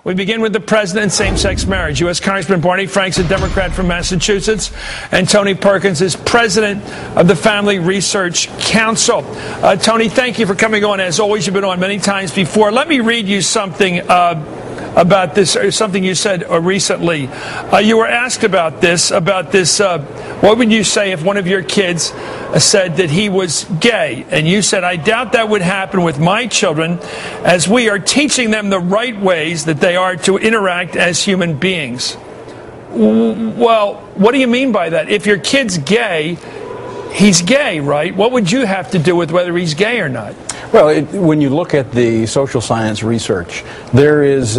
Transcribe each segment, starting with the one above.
We begin with the president and same-sex marriage. U.S. Congressman Barney Frank, a Democrat from Massachusetts, and Tony Perkins is president of the Family Research Council. Tony, thank you for coming on. As always, you've been on many times before. Let me read you something about this, or something you said recently. You were asked about this. What would you say if one of your kids said that he was gay? And you said, I doubt that would happen with my children, as we are teaching them the right ways that they are to interact as human beings. Well, what do you mean by that? If your kid's gay, he's gay, right? What would you have to do with whether he's gay or not? Well, when you look at the social science research, there is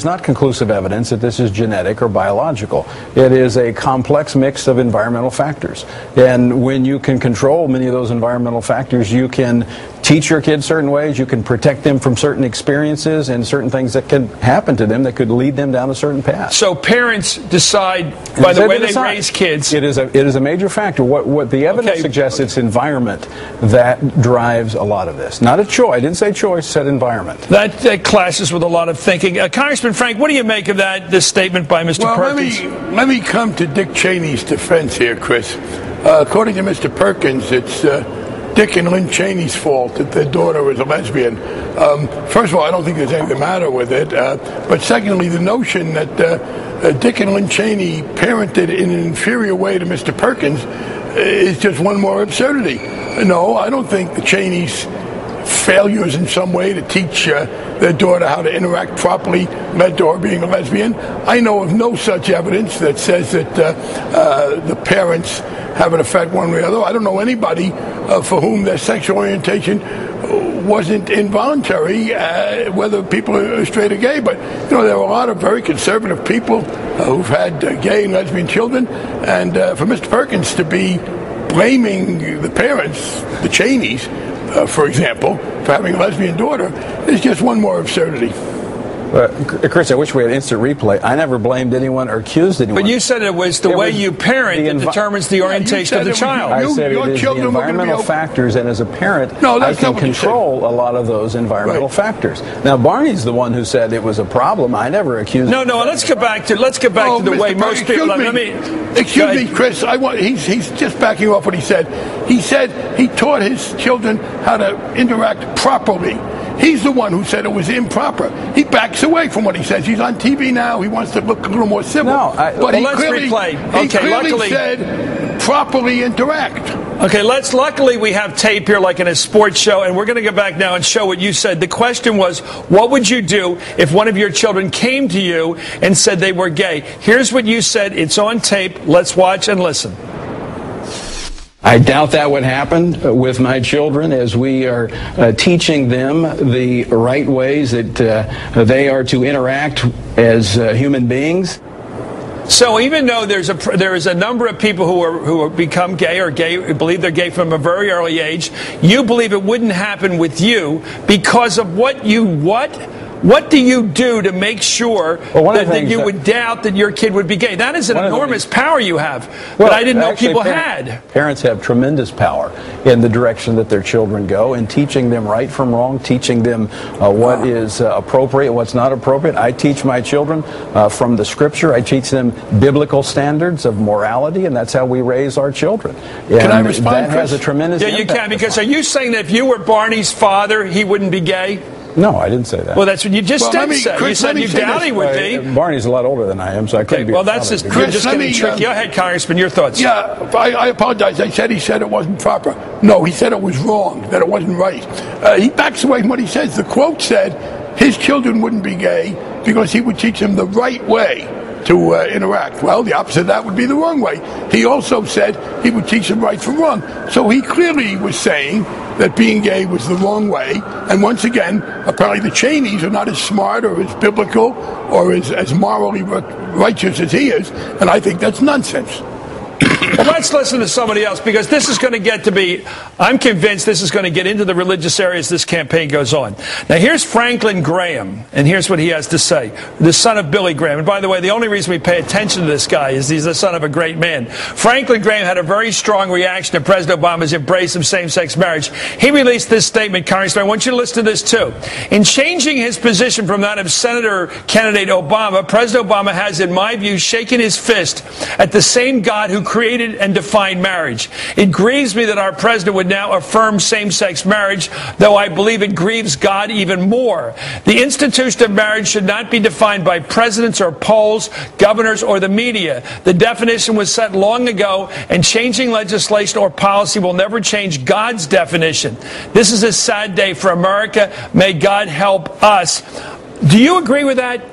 not conclusive evidence that this is genetic or biological. It is a complex mix of environmental factors. And when you can control many of those environmental factors, you can teach your kids certain ways, you can protect them from certain experiences and certain things that can happen to them that could lead them down a certain path. So parents decide by the way they raise kids. It is a major factor. What the evidence suggests, it's environment that drives a lot of this. Not a choice. I didn't say choice, said environment. That clashes with a lot of thinking. Congressman Frank, what do you make of this statement by Mr. Perkins? Let me come to Dick Cheney's defense here, Chris. According to Mr. Perkins, it's Dick and Lynn Cheney's fault that their daughter is a lesbian. First of all, I don't think there's anything the matter with it. But secondly, the notion that Dick and Lynn Cheney parented in an inferior way to Mr. Perkins is just one more absurdity. No, I don't think the Cheneys' failures in some way to teach their daughter how to interact properly led to her being a lesbian. I know of no such evidence that says that the parents have an effect one way or the other. I don't know anybody for whom their sexual orientation wasn't involuntary, whether people are straight or gay. But there are a lot of very conservative people who've had gay and lesbian children, and for Mr. Perkins to be blaming the parents, the Cheneys, for example, for having a lesbian daughter, is just one more absurdity. Chris, I wish we had instant replay. I never blamed anyone or accused anyone. But you said it was the way you parent that determines the orientation of the child. I said it is the environmental factors, and as a parent, I can control a lot of those environmental factors. Now, Barney's the one who said it was a problem. I never accused him. No, let's get back to the way most people... Excuse me, Chris. He's just backing off what he said. He said he taught his children how to interact properly. He's the one who said it was improper. He backs away from what he says. He's on TV now. He wants to look a little more civil. But he clearly said properly interact. Okay, luckily we have tape here like in a sports show, and we're going to go back now and show what you said. The question was, what would you do if one of your children came to you and said they were gay? Here's what you said. It's on tape. Let's watch and listen. I doubt that would happen with my children, as we are teaching them the right ways that they are to interact as human beings. So even though there is a number of people who become gay or believe they're gay from a very early age, you believe it wouldn't happen with you because of what do you do to make sure that you would doubt that your kid would be gay? That is an enormous power you have that I didn't know people had. Parents have tremendous power in the direction that their children go, and teaching them right from wrong, teaching them what is appropriate, what's not appropriate. I teach my children from the Scripture. I teach them biblical standards of morality, and that's how we raise our children. And can I respond, that has a tremendous impact. Yeah, you can, because are you saying that if you were Barney's father, he wouldn't be gay? No, I didn't say that. Well, that's what you just said. You said you doubt he would be. Barney's a lot older than I am, so I couldn't be. Well, that's just getting tricky. Go ahead, Congressman, your thoughts. Yeah, I apologize. He said it wasn't proper. No, he said it was wrong, that it wasn't right. He backs away from what he says. The quote said his children wouldn't be gay because he would teach them the right way to interact. Well, the opposite of that would be the wrong way. He also said he would teach them right from wrong. So he clearly was saying that being gay was the wrong way. And once again, apparently the Cheneys are not as smart or as biblical or as morally righteous as he is. And I think that's nonsense. Well, let's listen to somebody else, because this is going to get to be, I'm convinced this is going to get into the religious areas this campaign goes on. Now, here's Franklin Graham, and here's what he has to say. The son of Billy Graham. And by the way, the only reason we pay attention to this guy is he's the son of a great man. Franklin Graham had a very strong reaction to President Obama's embrace of same-sex marriage. He released this statement, Congressman. I want you to listen to this, too. In changing his position from that of Senator candidate Obama, President Obama has, in my view, shaken his fist at the same God who created and defined marriage. It grieves me that our president would now affirm same-sex marriage, though I believe it grieves God even more. The institution of marriage should not be defined by presidents or polls, governors, or the media. The definition was set long ago, and changing legislation or policy will never change God's definition. This is a sad day for America. May God help us. Do you agree with that,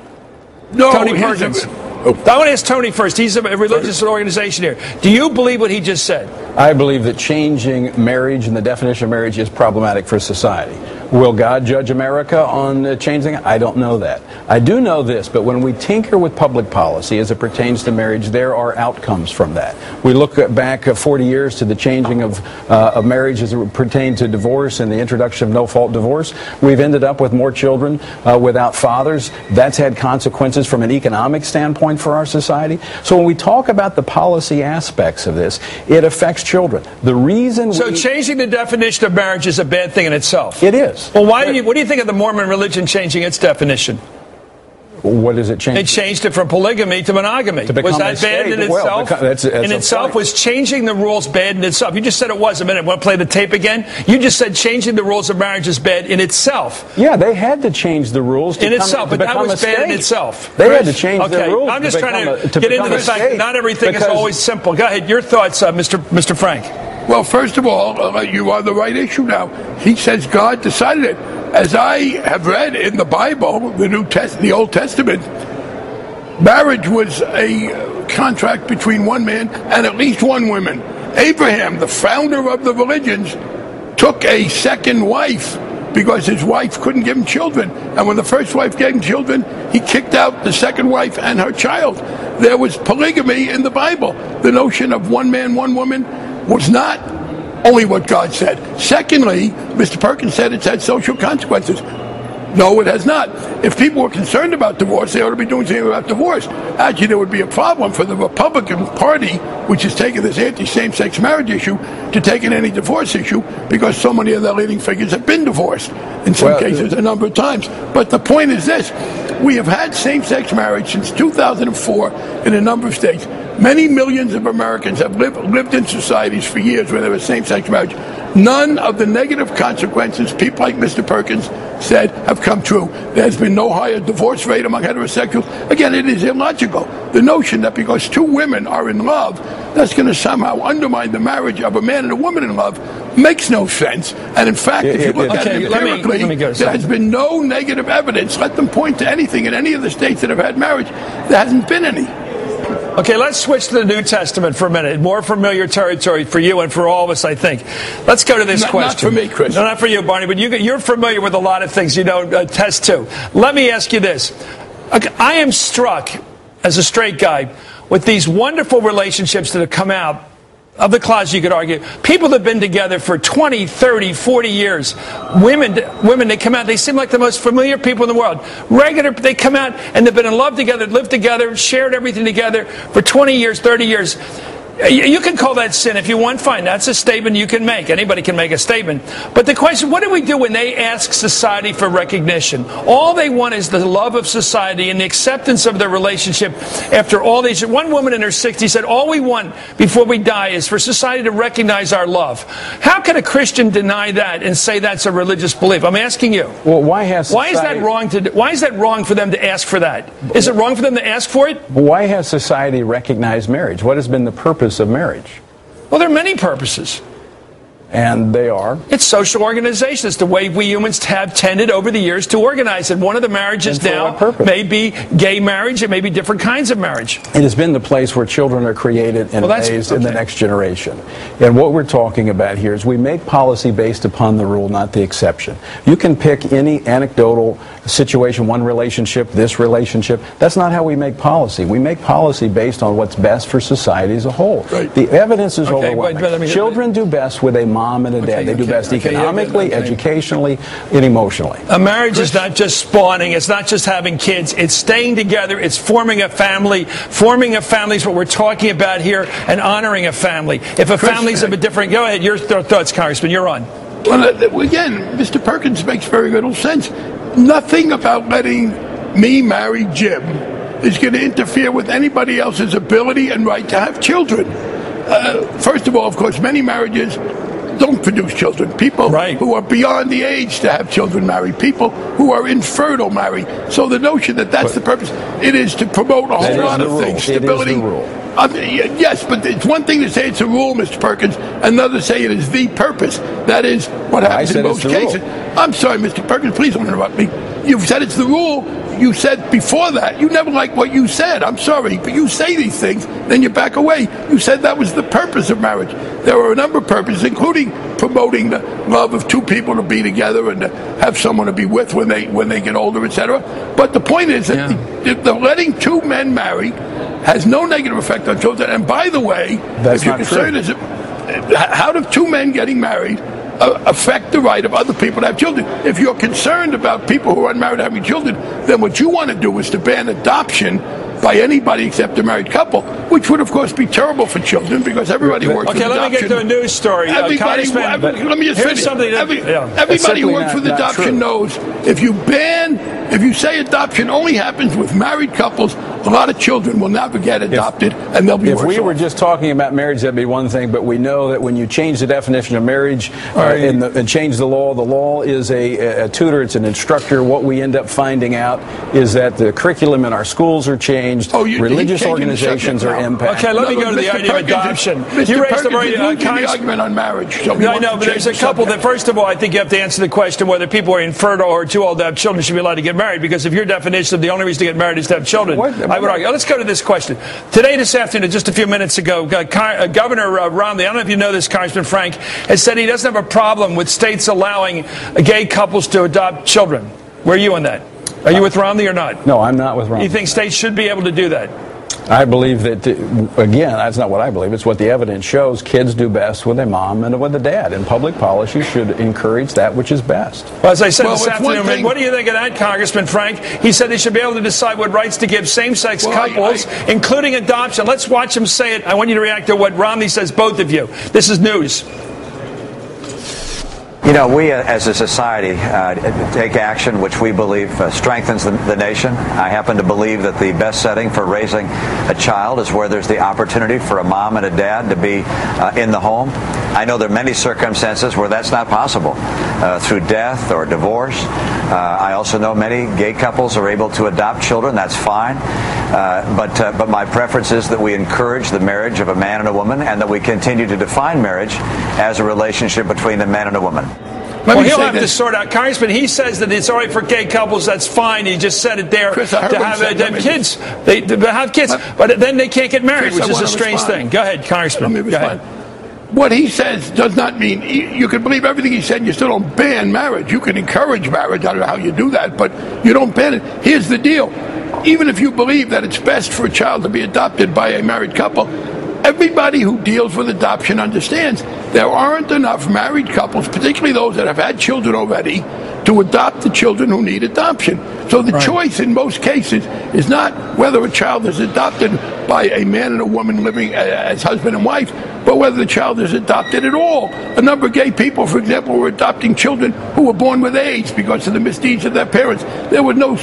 No, Tony Perkins? I want to ask Tony first. He's a religious organization here. Do you believe what he just said? I believe that changing marriage and the definition of marriage is problematic for society. Will God judge America on changing it? I don't know that. I do know this, but when we tinker with public policy as it pertains to marriage, there are outcomes from that. We look back 40 years to the changing of marriage as it pertained to divorce and the introduction of no-fault divorce. We've ended up with more children without fathers. That's had consequences from an economic standpoint for our society. So when we talk about the policy aspects of this, it affects children. The reason So changing the definition of marriage is a bad thing in itself? It is. Well, what do you think of the Mormon religion changing its definition? What does it change? It changed it from polygamy to monogamy. Was that bad in itself? That's in itself, was changing the rules bad in itself? You just said it was a minute. Want to play the tape again? You just said changing the rules of marriage is bad in itself. Yeah, they had to change the rules to in itself, but that was bad in itself. They had to change the rules. I'm just trying to get into the fact that not everything is always simple. Go ahead. Your thoughts, Mr. Frank. Well, first of all, you are on the right issue now. He says God decided it. As I have read in the Bible, the Old Testament, marriage was a contract between one man and at least one woman. Abraham, the founder of the religions, took a second wife because his wife couldn't give him children. And when the first wife gave him children, he kicked out the second wife and her child. There was polygamy in the Bible. The notion of one man, one woman was not only what God said. Secondly, Mr. Perkins said it's had social consequences. No, it has not. If people were concerned about divorce, they ought to be doing something about divorce. Actually, there would be a problem for the Republican Party, which has taken this anti-same-sex marriage issue, to take in any divorce issue, because so many of their leading figures have been divorced, in some cases a number of times. But the point is this. We have had same-sex marriage since 2004 in a number of states. Many millions of Americans have lived in societies for years where there was same-sex marriage. None of the negative consequences people like Mr. Perkins said have come true. There's been no higher divorce rate among heterosexuals. Again, it is illogical. The notion that because two women are in love, that's going to somehow undermine the marriage of a man and a woman in love makes no sense. And in fact, if you look at it empirically, there has been no negative evidence. Let them point to anything in any of the states that have had marriage. There hasn't been any. Okay, let's switch to the New Testament for a minute. More familiar territory for you and for all of us, I think. Let's go to this question. Not for me, Chris. No, not for you, Barney, but you're familiar with a lot of things you don't attest to. Let me ask you this. I am struck, as a straight guy, with these wonderful relationships that have come out of the closet, you could argue. People that have been together for 20, 30, 40 years. Women, they come out, they seem like the most familiar people in the world. They come out and they've been in love together, lived together, shared everything together for 20 years, 30 years. You can call that sin if you want, fine. That's a statement you can make. Anybody can make a statement. But the question, what do we do when they ask society for recognition? All they want is the love of society and the acceptance of their relationship after all these years. One woman in her 60s said, all we want before we die is for society to recognize our love. How can a Christian deny that and say that's a religious belief? I'm asking you. Well, why is that wrong for them to ask for that? Is it wrong for them to ask for it? Why has society recognized marriage? What has been the purpose of marriage? Well, there are many purposes. And they are? It's social organization. It's the way we humans have tended over the years to organize. And one of the marriages now may be gay marriage. It may be different kinds of marriage. It has been the place where children are created and raised in the next generation. And what we're talking about here is we make policy based upon the rule, not the exception. You can pick any anecdotal situation, one relationship, this relationship. That's not how we make policy. We make policy based on what's best for society as a whole. Right. The evidence is overwhelming. Children do best with a mom and a dad. They do best economically, educationally, and emotionally. A marriage is not just spawning. It's not just having kids. It's staying together. It's forming a family. Forming a family is what we're talking about here, and honoring a family. If a family's of a different... Go ahead. Your thoughts, Congressman. You're on. Well, again, Mr. Perkins makes very little sense. Nothing about letting me marry Jim is going to interfere with anybody else's ability and right to have children. First of all, of course, many marriages don't produce children. People who are beyond the age to have children marry. People who are infertile marry. So the notion that that's the purpose, it is to promote a whole lot of things. Stability. It is the rule. Yes, but it's one thing to say it's a rule, Mr. Perkins, another to say it is the purpose. That is what happens in most cases. I'm sorry, Mr. Perkins, please don't interrupt me. You've said it's the rule. You said before that, you never liked what you said. I'm sorry, but you say these things, then you back away. You said that was the purpose of marriage. There are a number of purposes, including promoting the love of two people to be together and to have someone to be with when they get older, etc. But the point is that the letting two men marry has no negative effect on children. And by the way, if you're concerned, how do two men getting married affect the right of other people to have children? If you're concerned about people who are unmarried having children, then what you want to do is to ban adoption by anybody except a married couple, which would, of course, be terrible for children because everybody works with adoption. Okay, let me get to a news story. Let me just finish. Everybody who works with adoption knows if you say adoption only happens with married couples, a lot of children will never get adopted, and they'll be worse off. If we were just talking about marriage, that'd be one thing, but we know that when you change the definition of marriage and change the law is a tutor, it's an instructor. What we end up finding out is that the curriculum in our schools are changed. Religious organizations are impacted. Okay, let me go to the idea of adoption. You raised the argument on marriage. I know, but there's a couple that, first of all, I think you have to answer the question whether people are infertile or too old to have children should be allowed to get married, because if your definition of the only reason to get married is to have children, I would argue. Let's go to this question. Today, this afternoon, just a few minutes ago, Governor Romney, I don't know if you know this, Congressman Frank, has said he doesn't have a problem with states allowing gay couples to adopt children. Where are you on that? Are you with Romney or not? No, I'm not with Romney. You think states should be able to do that? I believe that, again, that's not what I believe. It's what the evidence shows. Kids do best with a mom and with a dad, and public policy should encourage that which is best. Well, as I said this afternoon, what do you think of that, Congressman Frank? He said they should be able to decide what rights to give same-sex couples, including adoption. Let's watch him say it. I want you to react to what Romney says, both of you. This is news. You know, we as a society take action which we believe strengthens the nation. I happen to believe that the best setting for raising a child is where there's the opportunity for a mom and a dad to be in the home. I know there are many circumstances where that's not possible, through death or divorce. I also know many gay couples are able to adopt children. That's fine. But my preference is that we encourage the marriage of a man and a woman, and that we continue to define marriage as a relationship between a man and a woman. Well, he'll have to sort out. Congressman, he says that it's all right for gay couples. That's fine. He just said it there. Chris, to have kids. They have kids, but then they can't get married, which is a strange thing. Go ahead, Congressman. Go ahead. What he says does not mean you can believe everything he said and you still don't ban marriage. You can encourage marriage. I don't know how you do that, but you don't ban it. Here's the deal. Even if you believe that it's best for a child to be adopted by a married couple, everybody who deals with adoption understands there aren't enough married couples, particularly those that have had children already, to adopt the children who need adoption. So the choice in most cases is not whether a child is adopted by a man and a woman living as husband and wife, but whether the child is adopted at all. A number of gay people, for example, were adopting children who were born with AIDS because of the misdeeds of their parents. There was no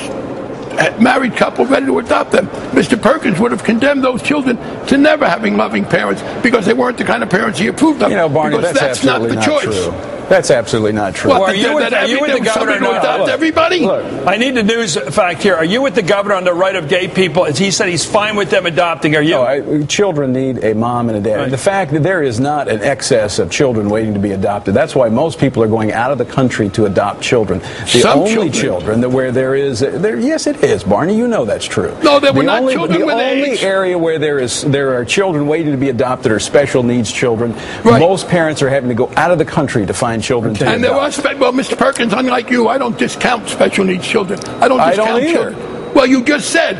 married couple ready to adopt them. Mr. Perkins would have condemned those children to never having loving parents because they weren't the kind of parents he approved of. You know, Barney, that's not the choice. True. That's absolutely not true. Well, are you with the governor to adopt everybody? Look, I need the news fact here. Are you with the governor on the right of gay people? As he said, he's fine with them adopting. Are you? No, children need a mom and a dad. Right. The fact that there is not an excess of children waiting to be adopted, that's why most people are going out of the country to adopt children. The only children where there is, yes, it is, Barney. You know that's true. No, there were not children with AIDS. The only area where there are children waiting to be adopted are special needs children. Right. Most parents are having to go out of the country to find find children to And there adopt. are, well, Mr. Perkins, unlike you, I don't discount special needs children. I don't discount either. children. Well, you just said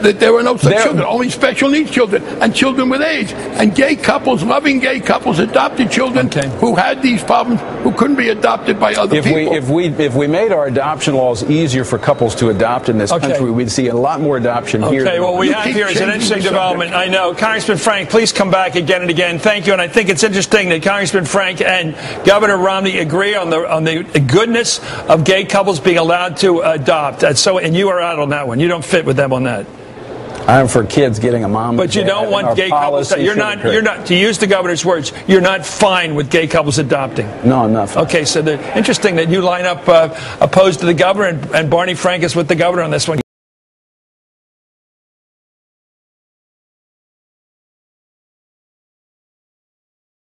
that there were no such children, only special needs children and children with AIDS. And gay couples, loving gay couples, adopted children who had these problems, who couldn't be adopted by other people. If we made our adoption laws easier for couples to adopt in this country, we'd see a lot more adoption here. Okay, well, we have here is an interesting development. I know. Congressman Frank, please come back again and again. Thank you. And I think it's interesting that Congressman Frank and Governor Romney agree on the goodness of gay couples being allowed to adopt. And you are out on that one. You don't fit with them on that. I'm for kids getting a mom. But you don't want gay couples. You're not, to use the governor's words, you're not fine with gay couples adopting. No, I'm not fine. Okay, so interesting that you line up opposed to the governor, and Barney Frank is with the governor on this one.